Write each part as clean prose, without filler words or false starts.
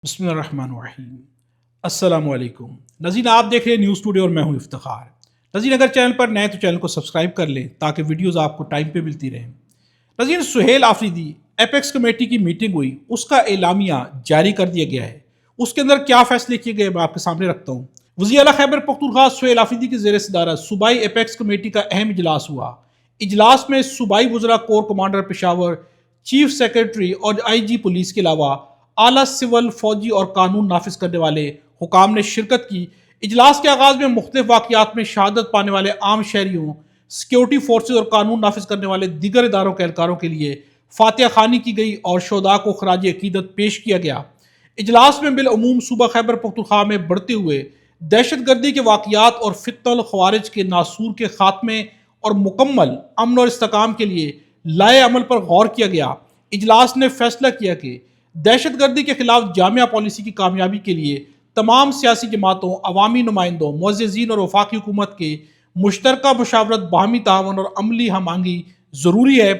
بسم اللہ الرحمن الرحیم۔ السلام علیکم ناظرین، آپ دیکھ رہے ہیں نیوز ٹوڈے اور میں ہوں افتخار۔ ناظرین، اگر چینل پر نئے تو چینل کو سبسکرائب کر لیں تاکہ ویڈیوز آپ کو ٹائم پہ ملتی رہیں۔ ناظرین، سہیل آفریدی ایپیکس کمیٹی کی میٹنگ ہوئی، اس کا اعلامیہ جاری کر دیا گیا ہے۔ اس کے اندر کیا فیصلے کیے گئے میں آپ کے سامنے رکھتا ہوں۔ وزیر اعلیٰ خیبر پختونخوا سہیل آفریدی کی زیر صدارت صوبائی ایپیکس کمیٹی کا اہم اجلاس ہوا۔ اجلاس میں صوبائی وزراء، corps commander Peshawar, chief secretary اور آئی جی پولیس کے علاوہ اعلیٰ سول، فوجی اور قانون نافذ کرنے والے حکام نے شرکت کی۔ اجلاس کے آغاز میں مختلف واقعات میں شہادت پانے والے عام شہریوں، سیکیورٹی فورسز اور قانون نافذ کرنے والے دیگر اداروں کے اہلکاروں کے لیے فاتحہ خوانی کی گئی اور شہداء کو خراج عقیدت پیش کیا گیا۔ اجلاس میں بالعموم صوبہ خیبر پختونخوا میں بڑھتے ہوئے دہشت گردی کے واقعات اور فتنہ الخوارج کے ناسور کے خاتمے اور مکمل امن اور استحکام کے لیے لائے عمل پر غور کیا گیا۔ اجلاس نے فیصلہ کیا کہ دہشت گردی کے خلاف جامع پالیسی کی کامیابی کے لیے تمام سیاسی جماعتوں، عوامی نمائندوں، معززین اور وفاقی حکومت کے مشترکہ مشاورت، باہمی تعاون اور عملی ہم آہنگی ضروری ہے۔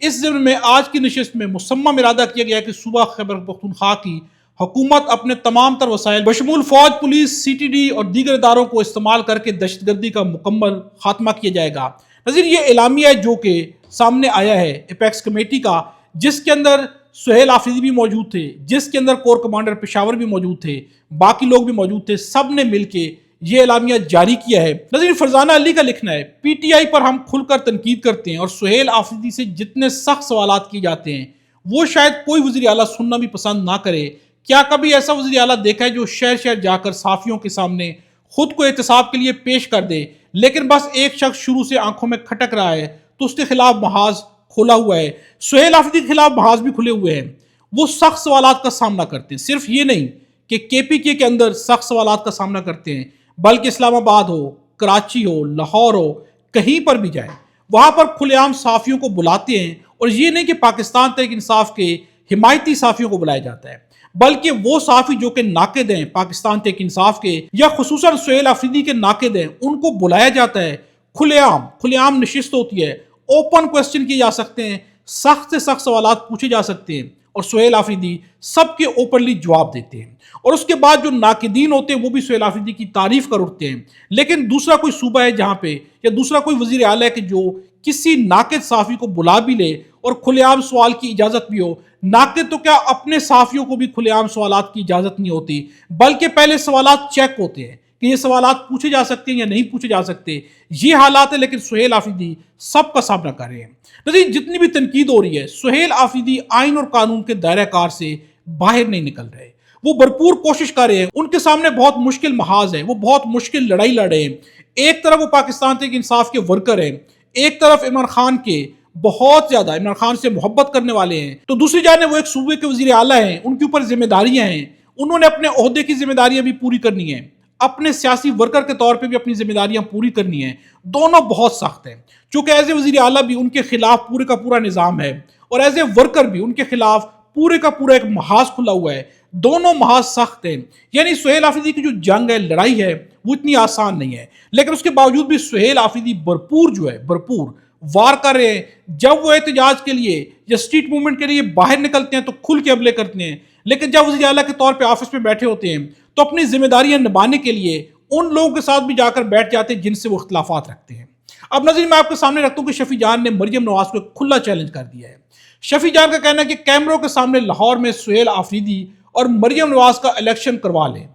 اس ضمن میں آج کی نشست میں مصمم ارادہ کیا گیا کہ صوبہ خیبر پختونخوا کی حکومت اپنے تمام تر وسائل بشمول فوج، پولیس، سی ٹی ڈی اور دیگر اداروں کو استعمال کر کے دہشت گردی کا مکمل خاتمہ کیا جائے گا۔ ناظرین، یہ اعلامیہ ہے جو کہ سامنے آیا ہے ایپیکس کمیٹی کا، جس کے اندر سہیل آفریدی بھی موجود تھے، جس کے اندر کور کمانڈر پشاور بھی موجود تھے، باقی لوگ بھی موجود تھے، سب نے مل کے یہ اعلامیہ جاری کیا ہے۔ ناظرین، فرزانہ علی کا لکھنا ہے، پی ٹی آئی پر ہم کھل کر تنقید کرتے ہیں اور سہیل آفریدی سے جتنے سخت سوالات کیے جاتے ہیں وہ شاید کوئی وزیر اعلیٰ سننا بھی پسند نہ کرے۔ کیا کبھی ایسا وزیر اعلیٰ دیکھا ہے جو شہر شہر جا کر صحافیوں کے سامنے خود کو احتساب کے لیے پیش کر دے، لیکن بس ایک شخص شروع سے آنکھوں میں کھٹک رہا ہے تو اس کے خلاف محاذ کھولا ہوا ہے؟ سہیل آفریدی کے خلاف محاذ بھی کھلے ہوئے ہیں۔ وہ سخت سوالات کا سامنا کرتے ہیں، صرف یہ نہیں کہ کے پی کے اندر سخت سوالات کا سامنا کرتے ہیں، بلکہ اسلام آباد ہو، کراچی ہو، لاہور ہو، کہیں پر بھی جائیں وہاں پر کھلے عام صحافیوں کو بلاتے ہیں۔ اور یہ نہیں کہ پاکستان تحریک انصاف کے حمایتی صحافیوں کو بلایا جاتا ہے، بلکہ وہ صحافی جو کہ ناقد ہیں پاکستان تحریک انصاف کے یا خصوصاً سہیل آفریدی کے ناقد ہیں، ان کو بلایا جاتا ہے۔ کھلے عام نشست ہوتی ہے، اوپن کوسچن کیے جا سکتے ہیں، سخت سے سخت سوالات پوچھے جا سکتے ہیں اور سہیل آفریدی سب کے اوپنلی جواب دیتے ہیں۔ اور اس کے بعد جو ناقدین ہوتے ہیں وہ بھی سہیل آفریدی کی تعریف کر اٹھتے ہیں۔ لیکن دوسرا کوئی صوبہ ہے جہاں پہ یا دوسرا کوئی وزیر اعلیٰ ہے کہ جو کسی ناقد صحافی کو بلا بھی لے اور کھلے عام سوال کی اجازت بھی ہو۔ ناقد تو کیا، اپنے صحافیوں کو بھی کھلے عام سوالات کی اجازت نہیں ہوتی، بلکہ پہلے سوالات چیک ہوتے ہیں کہ یہ سوالات پوچھے جا سکتے ہیں یا نہیں پوچھے جا سکتے۔ یہ حالات ہے، لیکن سہیل آفریدی سب کا سامنا کر رہے ہیں۔ ناظرین، جتنی بھی تنقید ہو رہی ہے، سہیل آفریدی آئین اور قانون کے دائرہ کار سے باہر نہیں نکل رہے۔ وہ بھرپور کوشش کر رہے ہیں، ان کے سامنے بہت مشکل محاذ ہے، وہ بہت مشکل لڑائی لڑ رہے ہیں۔ ایک طرف وہ پاکستان تحریک انصاف کے ورکر ہیں، ایک طرف عمران خان کے بہت زیادہ عمران خان سے محبت کرنے والے ہیں، تو دوسری جانب وہ ایک صوبے کے وزیر اعلیٰ ہیں، ان کے اوپر ذمہ داریاں ہیں، انہوں نے اپنے عہدے کی ذمہ داریاں بھی پوری کرنی ہیں، اپنے سیاسی ورکر کے طور پہ بھی اپنی ذمہ داریاں پوری کرنی ہیں۔ دونوں بہت سخت ہیں، چونکہ ایز اے وزیر اعلیٰ بھی ان کے خلاف پورے کا پورا نظام ہے اور ایز اے ورکر بھی ان کے خلاف پورے کا پورا ایک محاذ کھلا ہوا ہے۔ دونوں محاذ سخت ہیں، یعنی سہیل آفریدی کی جو جنگ ہے، لڑائی ہے، وہ اتنی آسان نہیں ہے، لیکن اس کے باوجود بھی سہیل آفریدی بھرپور وار کر رہے ہیں۔ جب وہ احتجاج کے لیے یا اسٹریٹ موومنٹ کے لیے باہر نکلتے ہیں تو کھل کے حملے کرتے ہیں، لیکن جب وزیر اعلیٰ کے طور پہ آفس میں بیٹھے ہوتے ہیں تو اپنی ذمہ داریاں نبھانے کے لیے ان لوگوں کے ساتھ بھی جا کر بیٹھ جاتے ہیں جن سے وہ اختلافات رکھتے ہیں۔ اب ناظرین، میں آپ کے سامنے رکھتا ہوں کہ شفیع جان نے مریم نواز کو کھلا چیلنج کر دیا ہے۔ شفیع جان کا کہنا ہے کہ کیمروں کے سامنے لاہور میں سہیل آفریدی اور مریم نواز کا الیکشن کروا لیں۔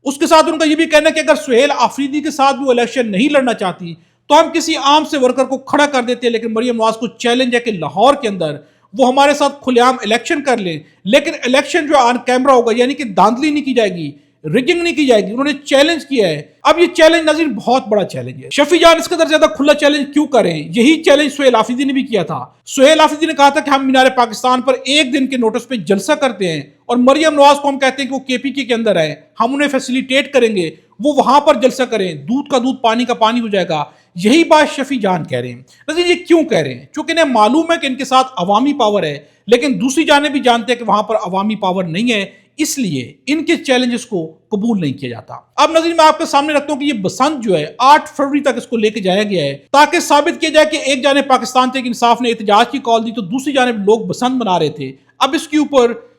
اس کے ساتھ ان کا یہ بھی کہنا ہے کہ اگر سہیل آفریدی کے ساتھ بھی وہ الیکشن نہیں لڑنا چاہتی تو ہم کسی عام سے ورکر کو کھڑا کر دیتے ہیں، لیکن مریم نواز کو چیلنج ہے کہ لاہور کے اندر وہ ہمارے ساتھ کھلے عام الیکشن کر لیں، لیکن الیکشن جو آن کیمرہ ہوگا، یعنی کہ دھاندلی نہیں کی جائے گی، ریگنگ نہیں کی جائے گی۔ انہوں نے چیلنج کیا ہے۔ اب یہ چیلنج ناظرین بہت بڑا چیلنج ہے۔ شفیع جان اس قدر زیادہ کھلا چیلنج کیوں کریں؟ یہی چیلنج سہیل آفریدی نے بھی کیا تھا۔ سہیل آفریدی نے کہا تھا کہ ہم مینار پاکستان پر ایک دن کے نوٹس پہ جلسہ کرتے ہیں اور مریم نواز کو ہم کہتے ہیں کہ وہ کے پی کے اندر ہے، ہم انہیں فیسیلیٹیٹ کریں گے، وہ وہاں پر جلسہ کریں، دودھ کا دودھ پانی کا پانی ہو جائے گا۔ یہی بات شفیع جان کہہ رہے ہیں۔ ناظرین، یہ کیوں کہہ رہے ہیں؟ چونکہ انہیں معلوم ہے کہ ان کے ساتھ عوامی پاور ہے، لیکن دوسری جانب بھی جانتے ہیں کہ وہاں پر عوامی پاور نہیں ہے، اس لیے ان کے چیلنجز کو قبول نہیں کیا جاتا۔ اب ناظرین، میں آپ کے سامنے رکھتا ہوں کہ یہ بسنت جو ہے 8 فروری تک اس کو لے کے جایا گیا ہے تاکہ ثابت کیا جائے کہ ایک جانب پاکستان تحریک انصاف نے احتجاج کی کال دی تو دوسری جانب لوگ بسنت منا رہے تھے۔ اب اس کے اوپر